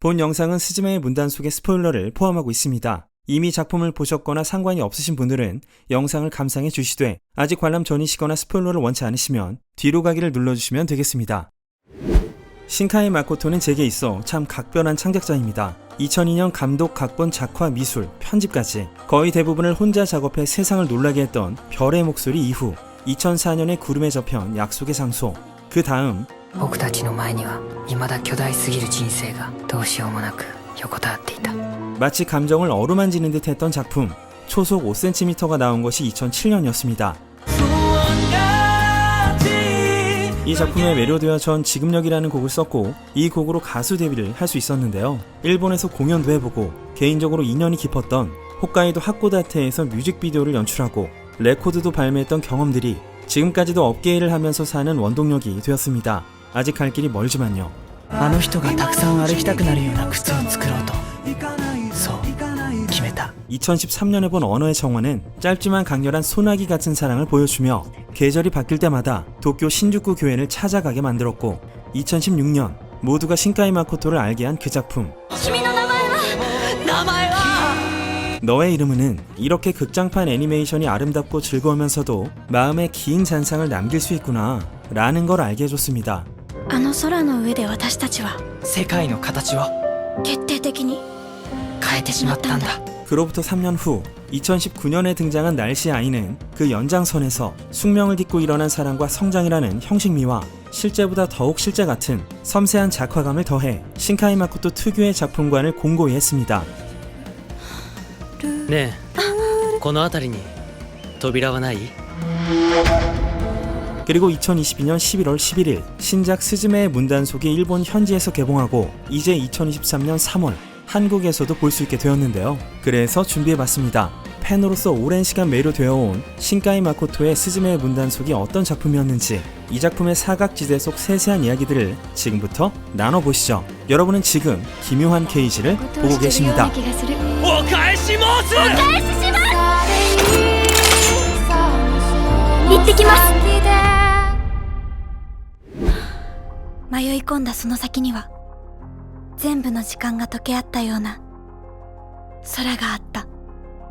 본 영상은 스즈메의 문단 속의 스포일러를 포함하고 있습니다. 이미 작품을 보셨거나 상관이 없으신 분들은 영상을 감상해 주시되 아직 관람 전이시거나 스포일러를 원치 않으시면 뒤로 가기를 눌러주시면 되겠습니다. 신카이 마코토는 제게 있어 참 각별한 창작자입니다. 2002년 감독, 각본, 작화, 미술, 편집까지 거의 대부분을 혼자 작업해 세상을 놀라게 했던 별의 목소리 이후 2004년의 구름의 저편, 약속의 장소, 그 다음 僕たちの前には未だ巨大すぎる人生がどうしようもなく横たわっていた。 마치 감정을 어루만지는 듯 했던 작품, 초속 5cm가 나온 것이 2007년이었습니다. 이 작품에 매료되어 전 지금력이라는 곡을 썼고 이 곡으로 가수 데뷔를 할 수 있었는데요. 일본에서 공연도 해보고 개인적으로 인연이 깊었던 홋카이도 하코다테에서 뮤직비디오를 연출하고 레코드도 발매했던 경험들이 지금까지도 업계 일을 하면서 사는 원동력이 되었습니다. 아직 갈 길이 멀지만요. あの人がたくさん歩きたくなるような靴を作ろうとそう決めた。 2013년에 본 언어의 정원은 짧지만 강렬한 소나기 같은 사랑을 보여주며 계절이 바뀔 때마다 도쿄 신주쿠 교회를 찾아가게 만들었고 2016년 모두가 신카이 마코토를 알게 한 그 작품 너의 이름은 이렇게 극장판 애니메이션이 아름답고 즐거우면서도 마음에 긴 잔상을 남길 수 있구나 라는 걸 알게 해줬습니다. あの空の上で私たちは世界の形を決定的に変えてしまったんだ。 그로부터 3년 후 2019년에 등장한 날씨 아이는 그 연장선에서 숙명을 딛고 일어난 사랑과 성장이라는 형식미와 실제보다 더욱 실제 같은 섬세한 작화감을 더해 신카이 마코토 특유의 작품관을 공고히 했습니다. ねえこの辺りに扉はない？ 그리고 2022년 11월 11일 신작 스즈메의 문단속이 일본 현지에서 개봉하고 이제 2023년 3월 한국에서도 볼 수 있게 되었는데요. 그래서 준비해봤습니다. 팬으로서 오랜 시간 매료되어 온 신카이 마코토의 스즈메의 문단속이 어떤 작품이었는지 이 작품의 사각지대 속 세세한 이야기들을 지금부터 나눠보시죠. 여러분은 지금 기묘한 케이지를 보고 계십니다. お返し申す！行ってきます。迷い込んだその先には全部の時間が溶け合ったような空があった。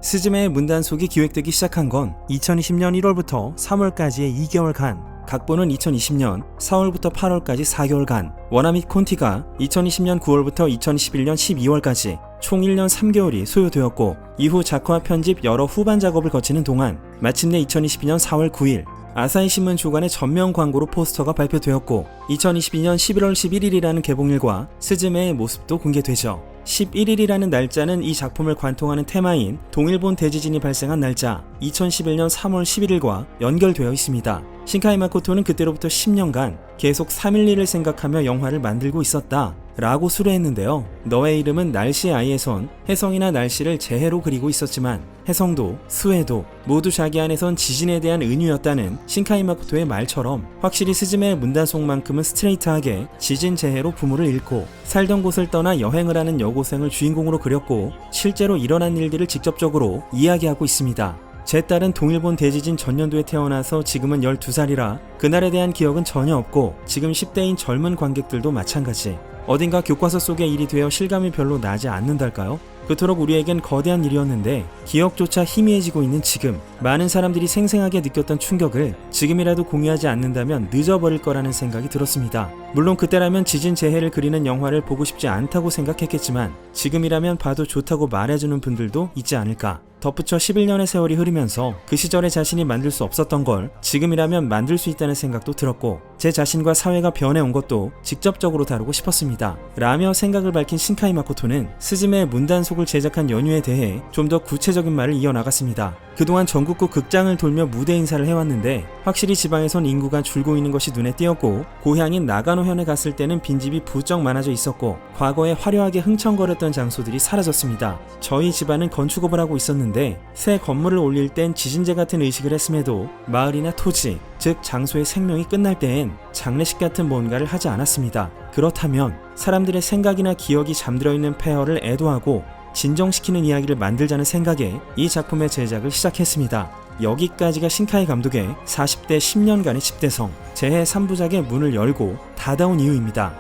스즈메의 문단속이 기획되기 시작한 건 2020년 1월부터 3월까지의 2개월간, 각본은 2020년 4월부터 8월까지 4개월간, 원화 및 콘티가 2020년 9월부터 2021년 12월까지 총 1년 3개월이 소요되었고 이후 작화, 편집, 여러 후반 작업을 거치는 동안 마침내 2022년 4월 9일 아사히 신문 주간의 전면 광고로 포스터가 발표되었고 2022년 11월 11일이라는 개봉일과 스즈메의 모습도 공개되죠. 11일이라는 날짜는 이 작품을 관통하는 테마인 동일본 대지진이 발생한 날짜 2011년 3월 11일과 연결되어 있습니다. 신카이 마코토는 그때로부터 10년간 계속 3.11을 생각하며 영화를 만들고 있었다 라고 수료했는데요. 너의 이름은 날씨의 아이에선 혜성이나 날씨를 재해로 그리고 있었지만 혜성도 수해도 모두 자기 안에선 지진에 대한 은유였다는 신카이 마코토의 말처럼 확실히 스즈메의 문단속만큼은 스트레이트하게 지진 재해로 부모를 잃고 살던 곳을 떠나 여행을 하는 여고생을 주인공으로 그렸고 실제로 일어난 일들을 직접적으로 이야기하고 있습니다. 제 딸은 동일본 대지진 전년도에 태어나서 지금은 12살이라 그날에 대한 기억은 전혀 없고 지금 10대인 젊은 관객들도 마찬가지. 어딘가 교과서 속의 일이 되어 실감이 별로 나지 않는달까요? 그토록 우리에겐 거대한 일이었는데 기억조차 희미해지고 있는 지금 많은 사람들이 생생하게 느꼈던 충격을 지금이라도 공유하지 않는다면 늦어버릴 거라는 생각이 들었습니다. 물론 그때라면 지진 재해를 그리는 영화를 보고 싶지 않다고 생각했겠지만 지금이라면 봐도 좋다고 말해주는 분들도 있지 않을까. 덧붙여 11년의 세월이 흐르면서 그 시절에 자신이 만들 수 없었던 걸 지금이라면 만들 수 있다는 생각도 들었고 제 자신과 사회가 변해온 것도 직접적으로 다루고 싶었습니다. 라며 생각을 밝힌 신카이 마코토는 스즈메의 문단속을 제작한 연유에 대해 좀 더 구체적인 말을 이어나갔습니다. 그동안 전국구 극장을 돌며 무대 인사를 해왔는데 확실히 지방에선 인구가 줄고 있는 것이 눈에 띄었고 고향인 나가노현에 갔을 때는 빈집이 부쩍 많아져 있었고 과거에 화려하게 흥청거렸던 장소들이 사라졌습니다. 저희 집안은 건축업을 하고 있었는데 새 건물을 올릴 땐 지진제 같은 의식을 했음에도 마을이나 토지, 즉 장소의 생명이 끝날 때엔 장례식 같은 뭔가를 하지 않았습니다. 그렇다면 사람들의 생각이나 기억이 잠들어 있는 폐허를 애도하고 진정시키는 이야기를 만들자는 생각에 이 작품의 제작을 시작했습니다. 여기까지가 신카이 감독의 40대 10년간의 집대성, 재해 3부작의 문을 열고 닫아온 이유입니다.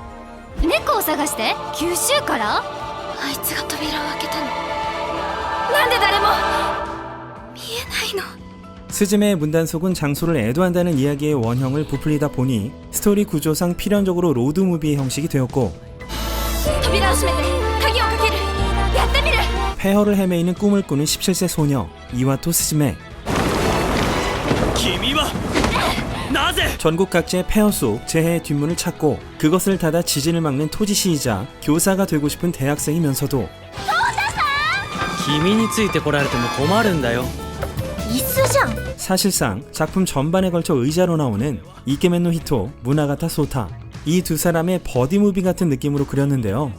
猫を探して九州からあいつが扉を開けたのなんで誰も見えないの 스즈메의 문단속은 장소를 애도한다는 이야기의 원형을 부풀리다 보니 스토리 구조상 필연적으로 로드무비의 형식이 되었고 扉を閉めて鍵をかけるやってみる 폐허를 헤매이는 꿈을 꾸는 17세 소녀 이와토 스즈메 君はなぜ 전국 각지의 폐허 속 재해의 뒷문을 찾고 그것을 닫아 지진을 막는 토지시이자 교사가 되고 싶은 대학생이면서도 君についてこられても困るんだよ椅子じゃん 사실상 작품 전반에 걸쳐 의자로 나오는 이케멘노 히토, 무나가타 소타 이 두 사람의 버디무비 같은 느낌으로 그렸는데요.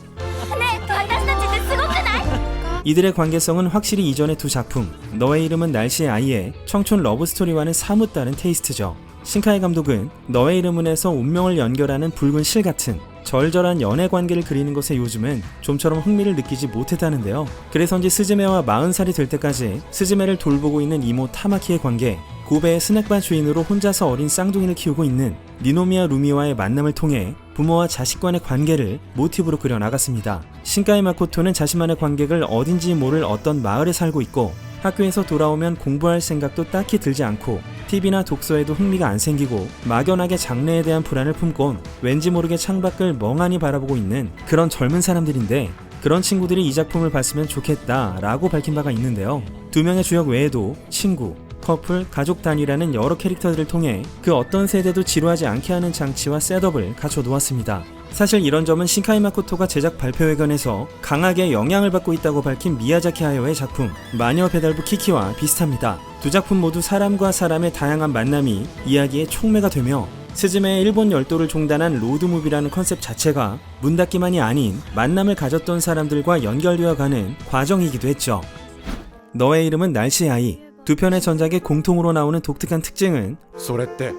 ねえ私たちってすごくない 이들의 관계성은 확실히 이전의 두 작품 너의 이름은 날씨의 아이의 청춘 러브스토리와는 사뭇 다른 테이스트죠. 신카이 감독은 너의 이름은에서 운명을 연결하는 붉은 실 같은 절절한 연애 관계를 그리는 것에 요즘은 좀처럼 흥미를 느끼지 못했다는데요. 그래서인지 스즈메와 40살이 될 때까지 스즈메를 돌보고 있는 이모 타마키의 관계, 고베의 스낵바 주인으로 혼자서 어린 쌍둥이를 키우고 있는 니노미야 루미와의 만남을 통해 부모와 자식 간의 관계를 모티브로 그려나갔습니다. 신카이 마코토는 자신만의 관객을 어딘지 모를 어떤 마을에 살고 있고 학교에서 돌아오면 공부할 생각도 딱히 들지 않고 TV나 독서에도 흥미가 안 생기고 막연하게 장래에 대한 불안을 품곤 왠지 모르게 창밖을 멍하니 바라보고 있는 그런 젊은 사람들인데 그런 친구들이 이 작품을 봤으면 좋겠다 라고 밝힌 바가 있는데요. 두 명의 주역 외에도 친구, 커플, 가족 단위라는 여러 캐릭터들을 통해 그 어떤 세대도 지루하지 않게 하는 장치와 셋업을 갖춰 놓았습니다. 사실 이런 점은 신카이 마코토가 제작 발표회견에서 강하게 영향을 받고 있다고 밝힌 미야자키 하야오의 작품 마녀 배달부 키키와 비슷합니다. 두 작품 모두 사람과 사람의 다양한 만남이 이야기의 촉매가 되며 스즈메의 일본 열도를 종단한 로드무비라는 컨셉 자체가 문 닫기만이 아닌 만남을 가졌던 사람들과 연결되어 가는 과정이기도 했죠. 너의 이름은 날씨의 아이 두 편의 전작의 공통으로 나오는 독특한 특징은 それって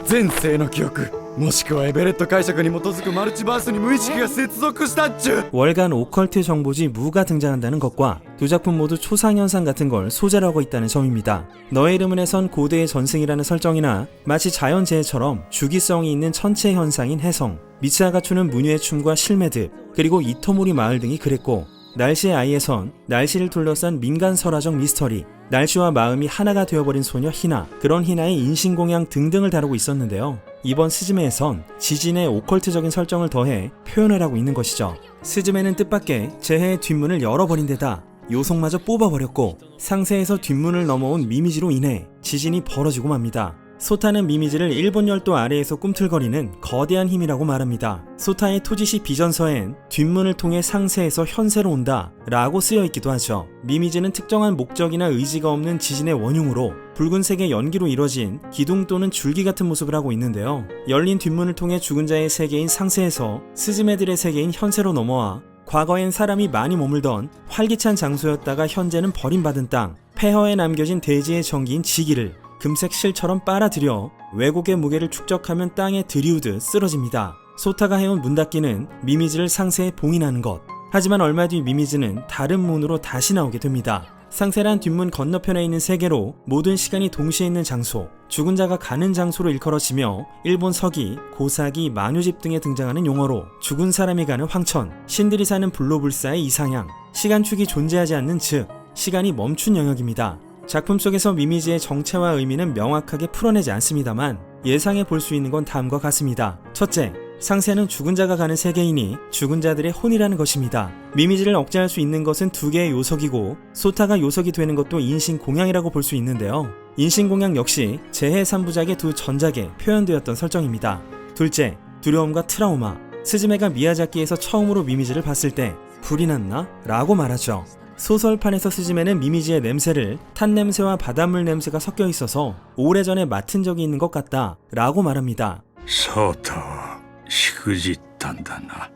前世の記憶もしくはエベレット解釈に基づくマルチバースに無意識が接続したっちゅう 월간 오컬트 정보지 무가 등장한다는 것과 두 작품 모두 초상현상 같은 걸 소재로 하고 있다는 점입니다. 너의 이름은에선 고대의 전승이라는 설정이나 마치 자연재해처럼 주기성이 있는 천체 현상인 해성, 미츠하가 추는 문유의 춤과 실매듭, 그리고 이토모리 마을 등이 그랬고 날씨의 아이에선 날씨를 둘러싼 민간 설화적 미스터리, 날씨와 마음이 하나가 되어버린 소녀 희나, 그런 희나의 인신공양 등등을 다루고 있었는데요. 이번 스즈메에선 지진의 오컬트적인 설정을 더해 표현을 하고 있는 것이죠. 스즈메는 뜻밖의 재해의 뒷문을 열어버린 데다 요속마저 뽑아버렸고 상세에서 뒷문을 넘어온 미미지로 인해 지진이 벌어지고 맙니다. 소타는 미미지를 일본 열도 아래에서 꿈틀거리는 거대한 힘이라고 말합니다. 소타의 토지시 비전서엔 뒷문을 통해 상세에서 현세로 온다 라고 쓰여있기도 하죠. 미미지는 특정한 목적이나 의지가 없는 지진의 원흉으로 붉은색의 연기로 이뤄진 기둥 또는 줄기 같은 모습을 하고 있는데요. 열린 뒷문을 통해 죽은 자의 세계인 상세에서 스즈메들의 세계인 현세로 넘어와 과거엔 사람이 많이 머물던 활기찬 장소였다가 현재는 버림받은 땅, 폐허에 남겨진 대지의 전기인 지기를 금색 실처럼 빨아들여 왜곡의 무게를 축적하면 땅에 들이우듯 쓰러집니다. 소타가 해온 문 닫기는 미미즈를 상세에 봉인하는 것. 하지만 얼마 뒤 미미즈는 다른 문으로 다시 나오게 됩니다. 상세란 뒷문 건너편에 있는 세계로 모든 시간이 동시에 있는 장소, 죽은 자가 가는 장소로 일컬어지며 일본 서기, 고사기, 마녀집 등에 등장하는 용어로 죽은 사람이 가는 황천, 신들이 사는 불로불사의 이상향, 시간축이 존재하지 않는 즉 시간이 멈춘 영역입니다. 작품 속에서 미미지의 정체와 의미는 명확하게 풀어내지 않습니다만 예상해 볼 수 있는 건 다음과 같습니다. 첫째, 상세는 죽은 자가 가는 세계이니 죽은 자들의 혼이라는 것입니다. 미미지를 억제할 수 있는 것은 두 개의 요석이고 소타가 요석이 되는 것도 인신공양이라고 볼 수 있는데요. 인신공양 역시 재해 3부작의 두 전작에 표현되었던 설정입니다. 둘째, 두려움과 트라우마. 스즈메가 미야자키에서 처음으로 미미지를 봤을 때 불이 났나? 라고 말하죠. 소설판에서 스즈메는 미미지의 냄새를 탄 냄새와 바닷물 냄새가 섞여 있어서 오래전에 맡은 적이 있는 것 같다 라고 말합니다. ソータはしくじったんだな。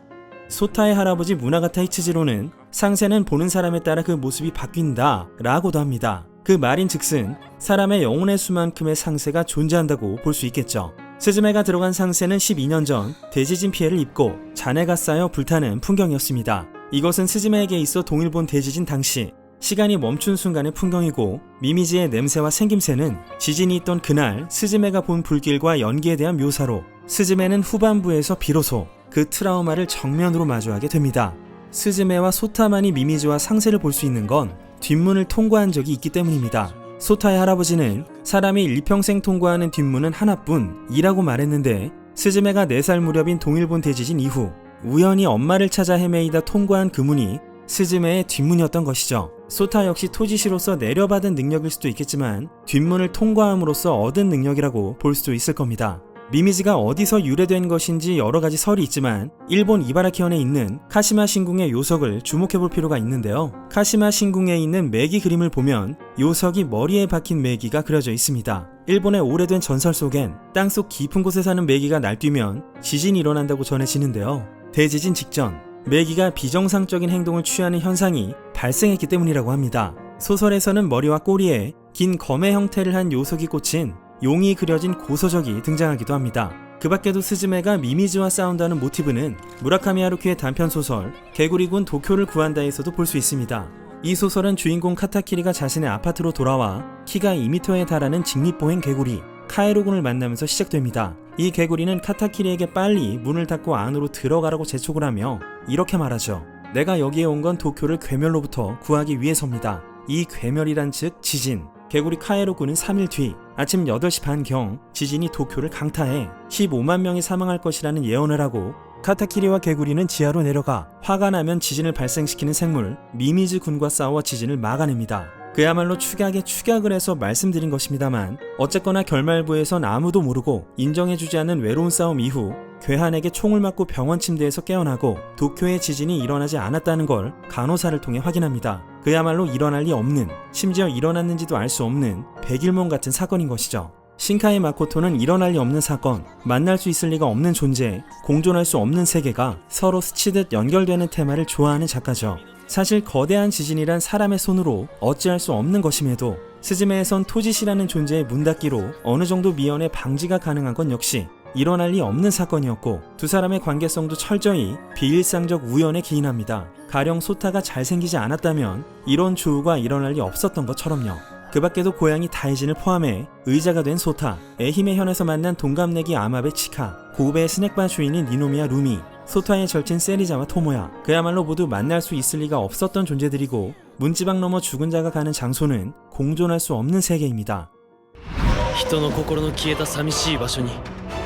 소타의 할아버지 무나가타 이치지로는 상세는 보는 사람에 따라 그 모습이 바뀐다 라고도 합니다. 그 말인즉슨 사람의 영혼의 수만큼의 상세가 존재한다고 볼 수 있겠죠. 스즈메가 들어간 상세는 12년 전 대지진 피해를 입고 잔해가 쌓여 불타는 풍경이었습니다. 이것은 스즈메에게 있어 동일본 대지진 당시 시간이 멈춘 순간의 풍경이고 미미지의 냄새와 생김새는 지진이 있던 그날 스즈메가 본 불길과 연기에 대한 묘사로 스즈메는 후반부에서 비로소 그 트라우마를 정면으로 마주하게 됩니다. 스즈메와 소타만이 미미즈와 상세를 볼 수 있는 건 뒷문을 통과한 적이 있기 때문입니다. 소타의 할아버지는 사람이 일평생 통과하는 뒷문은 하나뿐이라고 말했는데 스즈메가 4살 무렵인 동일본 대지진 이후 우연히 엄마를 찾아 헤매이다 통과한 그 문이 스즈메의 뒷문이었던 것이죠. 소타 역시 토지시로서 내려받은 능력일 수도 있겠지만 뒷문을 통과함으로써 얻은 능력이라고 볼 수도 있을 겁니다. 미미즈가 어디서 유래된 것인지 여러 가지 설이 있지만 일본 이바라키현에 있는 카시마 신궁의 요석을 주목해 볼 필요가 있는데요. 카시마 신궁에 있는 메기 그림을 보면 요석이 머리에 박힌 메기가 그려져 있습니다. 일본의 오래된 전설 속엔 땅속 깊은 곳에 사는 메기가 날뛰면 지진이 일어난다고 전해지는데요. 대지진 직전 메기가 비정상적인 행동을 취하는 현상이 발생했기 때문이라고 합니다. 소설에서는 머리와 꼬리에 긴 검의 형태를 한 요석이 꽂힌 용이 그려진 고서적이 등장하기도 합니다. 그 밖에도 스즈메가 미미즈와 싸운다는 모티브는 무라카미 하루키의 단편소설 개구리군 도쿄를 구한다에서도 볼 수 있습니다. 이 소설은 주인공 카타키리가 자신의 아파트로 돌아와 키가 2m에 달하는 직립보행 개구리 카에로군을 만나면서 시작됩니다. 이 개구리는 카타키리에게 빨리 문을 닫고 안으로 들어가라고 재촉을 하며 이렇게 말하죠. 내가 여기에 온 건 도쿄를 괴멸로부터 구하기 위해서입니다. 이 괴멸이란 즉 지진. 개구리 카에로군은 3일 뒤 아침 8시 반경 지진이 도쿄를 강타해 15만 명이 사망할 것이라는 예언을 하고 카타키리와 개구리는 지하로 내려가 화가 나면 지진을 발생시키는 생물 미미즈 군과 싸워 지진을 막아냅니다. 그야말로 축약에 축약을 해서 말씀드린 것입니다만 어쨌거나 결말부에선 아무도 모르고 인정해주지 않는 외로운 싸움 이후 괴한에게 총을 맞고 병원 침대에서 깨어나고 도쿄에 지진이 일어나지 않았다는 걸 간호사를 통해 확인합니다. 그야말로 일어날 리 없는, 심지어 일어났는지도 알 수 없는 백일몽 같은 사건인 것이죠. 신카이 마코토는 일어날 리 없는 사건, 만날 수 있을 리가 없는 존재, 공존할 수 없는 세계가 서로 스치듯 연결되는 테마를 좋아하는 작가죠. 사실 거대한 지진이란 사람의 손으로 어찌할 수 없는 것임에도 스즈메에선 토지시라는 존재의 문 닫기로 어느 정도 미연에 방지가 가능한 건 역시 일어날 리 없는 사건이었고 두 사람의 관계성도 철저히 비일상적 우연에 기인합니다. 가령 소타가 잘생기지 않았다면 이런 조우가 일어날 리 없었던 것처럼요. 그 밖에도 고양이 다이진을 포함해 의자가 된 소타, 에히메 현에서 만난 동갑내기 아마베 치카, 고베의 스낵바 주인인 니노미야 루미, 소타의 절친 세리자와 토모야, 그야말로 모두 만날 수 있을 리가 없었던 존재들이고 문지방 넘어 죽은 자가 가는 장소는 공존할 수 없는 세계입니다. 人の心の消えた寂しい場所に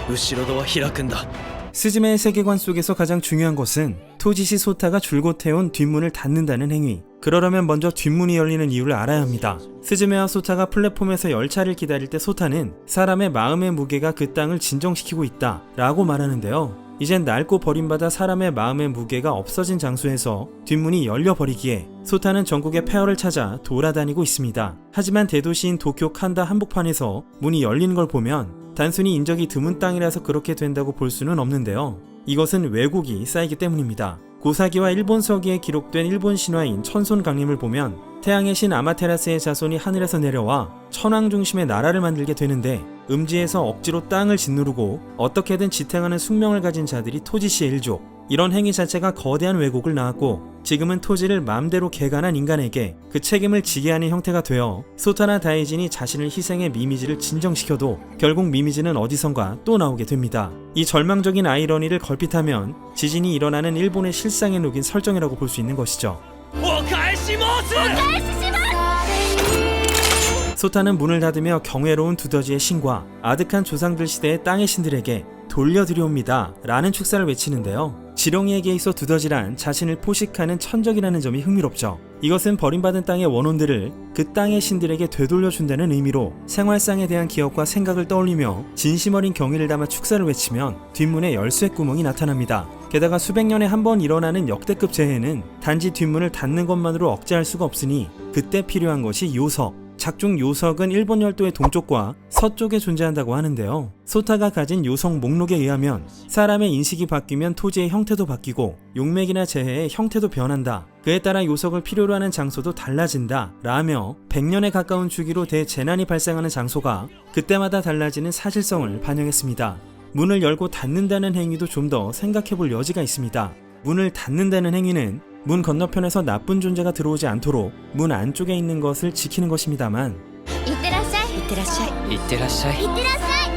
後ろ戸は開くんだ 스즈메의 세계관 속에서 가장 중요한 것은 토지시 소타가 줄곧 해온 뒷문을 닫는다는 행위. 그러려면 먼저 뒷문이 열리는 이유를 알아야 합니다. 스즈메와 소타가 플랫폼에서 열차를 기다릴 때 소타는 사람의 마음의 무게가 그 땅을 진정시키고 있다 라고 말하는데요. 이젠 낡고 버림받아 사람의 마음의 무게가 없어진 장소에서 뒷문이 열려버리기에 소타는 전국의 폐허를 찾아 돌아다니고 있습니다. 하지만 대도시인 도쿄 칸다 한복판에서 문이 열리는 걸 보면 단순히 인적이 드문 땅이라서 그렇게 된다고 볼 수는 없는데요. 이것은 왜곡이 쌓이기 때문입니다. 고사기와 일본 서기에 기록된 일본 신화인 천손 강림을 보면 태양의 신 아마테라스의 자손이 하늘에서 내려와 천황 중심의 나라를 만들게 되는데 음지에서 억지로 땅을 짓누르고 어떻게든 지탱하는 숙명을 가진 자들이 토지시의 일족. 이런 행위 자체가 거대한 왜곡을 낳았고 지금은 토지를 마음대로 개간한 인간에게 그 책임을 지게 하는 형태가 되어 소타나 다이진이 자신을 희생해 미미즈를 진정시켜도 결국 미미즈는 어디선가 또 나오게 됩니다. 이 절망적인 아이러니를 걸핏하면 지진이 일어나는 일본의 실상에 녹인 설정이라고 볼 수 있는 것이죠. 소타는 문을 닫으며 경외로운 두더지의 신과 아득한 조상들 시대의 땅의 신들에게 돌려드려옵니다 라는 축사를 외치는데요. 지렁이에게 있어 두더지란 자신을 포식하는 천적이라는 점이 흥미롭죠. 이것은 버림받은 땅의 원혼들을 그 땅의 신들에게 되돌려준다는 의미로 생활상에 대한 기억과 생각을 떠올리며 진심 어린 경의를 담아 축사를 외치면 뒷문에 열쇠 구멍이 나타납니다. 게다가 수백 년에 한 번 일어나는 역대급 재해는 단지 뒷문을 닫는 것만으로 억제할 수가 없으니 그때 필요한 것이 요석. 작중 요석은 일본 열도의 동쪽과 서쪽에 존재한다고 하는데요. 소타가 가진 요석 목록에 의하면 사람의 인식이 바뀌면 토지의 형태도 바뀌고 용맥이나 재해의 형태도 변한다. 그에 따라 요석을 필요로 하는 장소도 달라진다 라며 100년에 가까운 주기로 대재난이 발생하는 장소가 그때마다 달라지는 사실성을 반영했습니다. 문을 열고 닫는다는 행위도 좀 더 생각해볼 여지가 있습니다. 문을 닫는다는 행위는 문 건너편에서 나쁜 존재가 들어오지 않도록 문 안쪽에 있는 것을 지키는 것입니다만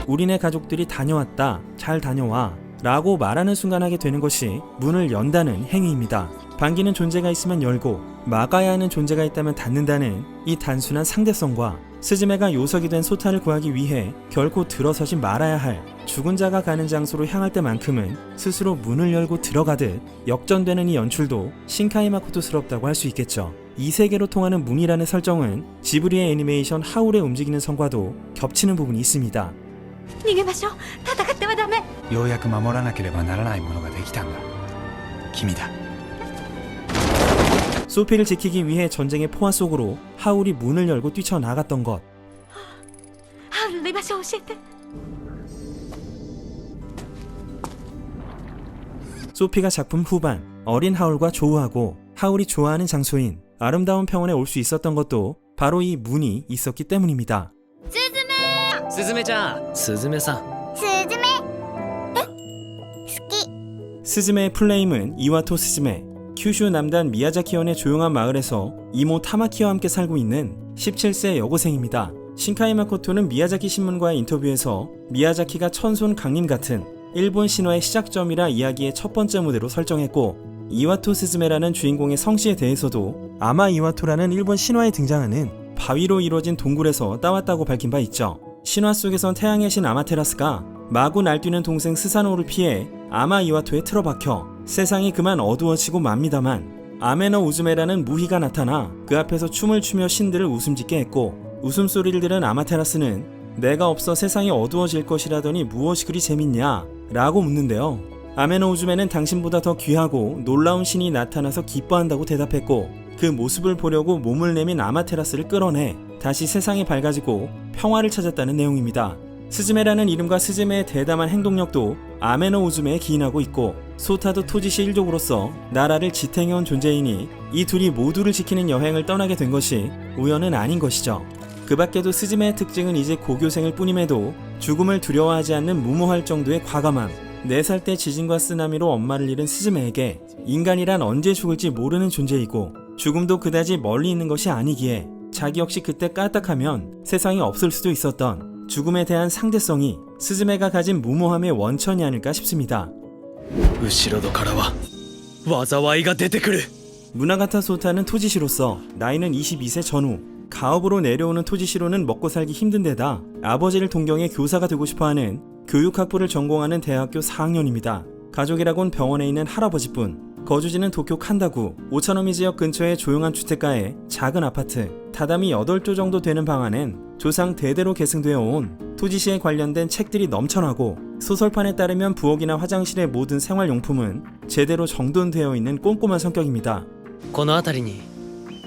우리네 가족들이 다녀왔다, 잘 다녀와, 라고 말하는 순간 하게 되는 것이 문을 연다는 행위입니다. 반기는 존재가 있으면 열고 막아야 하는 존재가 있다면 닫는다는 이 단순한 상대성과 스즈메가 요석이 된 소타를 구하기 위해 결코 들어서지 말아야 할 죽은 자가 가는 장소로 향할 때만큼은 스스로 문을 열고 들어가듯 역전되는 이 연출도 신카이 마코토스럽다고 할 수 있겠죠. 이 세계로 통하는 문이라는 설정은 지브리의 애니메이션 하울의 움직이는 성과도 겹치는 부분이 있습니다. 逃げましょう。戦ってはダメ。ようやく守らなければならないものができたんだ。君だ。 소피를 지키기 위해 전쟁의 포화 속으로 하울이 문을 열고 뛰쳐나갔던 것. ハウルの居場所を教えて。 소피가 작품 후반 어린 하울과 조우하고 하울이 좋아하는 장소인 아름다운 평원에 올 수 있었던 것도 바로 이 문이 있었기 때문입니다. スズメちゃんスズメさん 스즈메의 플레임은 이와토 스즈메, 큐슈 남단 미야자키현의 조용한 마을에서 이모 타마키와 함께 살고 있는 17세 여고생입니다. 신카이 마코토는 미야자키 신문과의 인터뷰에서 미야자키가 천손 강림 같은 일본 신화의 시작점이라 이야기의 첫 번째 무대로 설정했고, 이와토 스즈메라는 주인공의 성씨에 대해서도 아마 이와토라는 일본 신화에 등장하는 바위로 이루어진 동굴에서 따왔다고 밝힌 바 있죠. 신화 속에선 태양의 신 아마테라스가 마구 날뛰는 동생 스사노를 피해 아마 이와토에 틀어박혀 세상이 그만 어두워지고 맙니다만, 아메노 우즈메라는 무희가 나타나 그 앞에서 춤을 추며 신들을 웃음짓게 했고, 웃음소리를 들은 아마테라스는 내가 없어 세상이 어두워질 것이라더니 무엇이 그리 재밌냐? 라고 묻는데요. 아메노 우즈메는 당신보다 더 귀하고 놀라운 신이 나타나서 기뻐한다고 대답했고, 그 모습을 보려고 몸을 내민 아마테라스를 끌어내 다시 세상이 밝아지고 평화를 찾았다는 내용입니다. 스즈메라는 이름과 스즈메의 대담한 행동력도 아메노 우즈메에 기인하고 있고, 소타도 토지시 일족으로서 나라를 지탱해온 존재이니 이 둘이 모두를 지키는 여행을 떠나게 된 것이 우연은 아닌 것이죠. 그 밖에도 스즈메의 특징은 이제 고교생일 뿐임에도 죽음을 두려워하지 않는 무모할 정도의 과감함. 4살 때 지진과 쓰나미로 엄마를 잃은 스즈메에게 인간이란 언제 죽을지 모르는 존재이고, 죽음도 그다지 멀리 있는 것이 아니기에 자기 역시 그때 까딱하면 세상이 없을 수도 있었던 죽음에 대한 상대성이 스즈메가 가진 무모함의 원천이 아닐까 싶습니다. 後ろ戸からは災いが出てくる 무나가타 소타는 토지시로서 나이는 22세 전후, 가업으로 내려오는 토지시로는 먹고 살기 힘든 데다 아버지를 동경해 교사가 되고 싶어하는 교육학부를 전공하는 대학교 4학년입니다. 가족이라곤 병원에 있는 할아버지뿐. 거주지는 도쿄 칸다구 오차노미 지역 근처의 조용한 주택가에 작은 아파트, 다다미 8조 정도 되는 방 안엔 조상 대대로 계승되어 온 토지시에 관련된 책들이 넘쳐나고, 소설판에 따르면 부엌이나 화장실의 모든 생활용품은 제대로 정돈되어 있는 꼼꼼한 성격입니다. この辺りに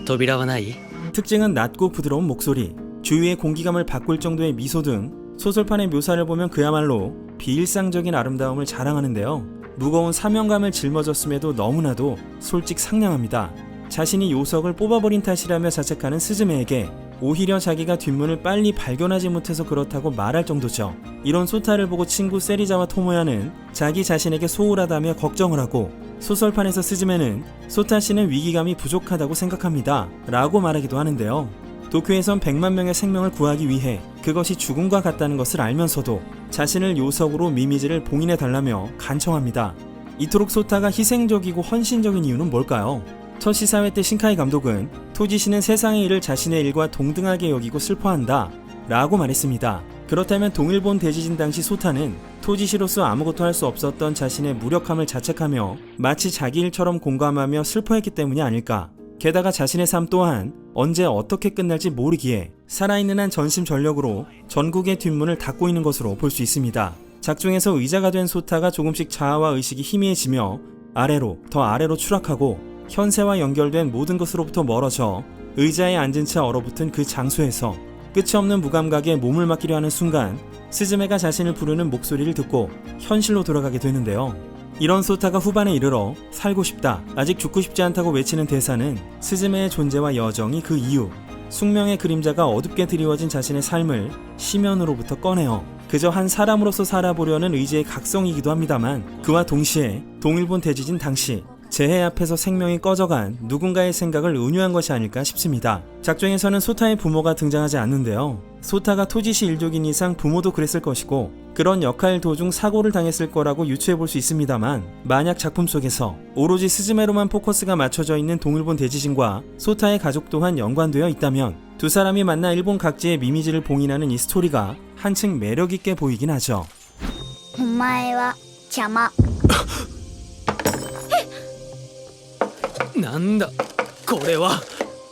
扉はない 특징은 낮고 부드러운 목소리, 주위의 공기감을 바꿀 정도의 미소 등 소설판의 묘사를 보면 그야말로 비일상적인 아름다움을 자랑하는데요. 무거운 사명감을 짊어졌음에도 너무나도 솔직상냥합니다. 자신이 요석을 뽑아버린 탓이라며 자책하는 스즈메에게 오히려 자기가 뒷문을 빨리 발견하지 못해서 그렇다고 말할 정도죠. 이런 소타를 보고 친구 세리자와 토모야는 자기 자신에게 소홀하다며 걱정을 하고, 소설판에서 스즈메는 소타 씨는 위기감이 부족하다고 생각합니다 라고 말하기도 하는데요. 도쿄에선 100만 명의 생명을 구하기 위해 그것이 죽음과 같다는 것을 알면서도 자신을 요석으로 미미지를 봉인해달라며 간청합니다. 이토록 소타가 희생적이고 헌신적인 이유는 뭘까요? 첫 시사회 때 신카이 감독은 토지시는 세상의 일을 자신의 일과 동등하게 여기고 슬퍼한다 라고 말했습니다. 그렇다면 동일본 대지진 당시 소타는 토지시로서 아무것도 할 수 없었던 자신의 무력함을 자책하며 마치 자기 일처럼 공감하며 슬퍼했기 때문이 아닐까. 게다가 자신의 삶 또한 언제 어떻게 끝날지 모르기에 살아있는 한 전심전력으로 전국의 뒷문을 닫고 있는 것으로 볼 수 있습니다. 작중에서 의자가 된 소타가 조금씩 자아와 의식이 희미해지며 아래로 더 아래로 추락하고 현세와 연결된 모든 것으로부터 멀어져 의자에 앉은 채 얼어붙은 그 장소에서 끝이 없는 무감각에 몸을 맡기려 하는 순간 스즈메가 자신을 부르는 목소리를 듣고 현실로 돌아가게 되는데요. 이런 소타가 후반에 이르러 살고 싶다, 아직 죽고 싶지 않다고 외치는 대사는 스즈메의 존재와 여정이 그 이유, 숙명의 그림자가 어둡게 드리워진 자신의 삶을 심연으로부터 꺼내어 그저 한 사람으로서 살아보려는 의지의 각성이기도 합니다만, 그와 동시에 동일본 대지진 당시 재해 앞에서 생명이 꺼져간 누군가의 생각을 은유한 것이 아닐까 싶습니다. 작중에서는 소타의 부모가 등장하지 않는데요. 소타가 토지시 일족인 이상 부모도 그랬을 것이고 그런 역할 도중 사고를 당했을 거라고 유추해 볼 수 있습니다만, 만약 작품 속에서 오로지 스즈메로만 포커스가 맞춰져 있는 동일본 대지진과 소타의 가족 또한 연관되어 있다면 두 사람이 만나 일본 각지의 미미지를 봉인하는 이 스토리가 한층 매력있게 보이긴 하죠. お前は邪魔。なんだこれは。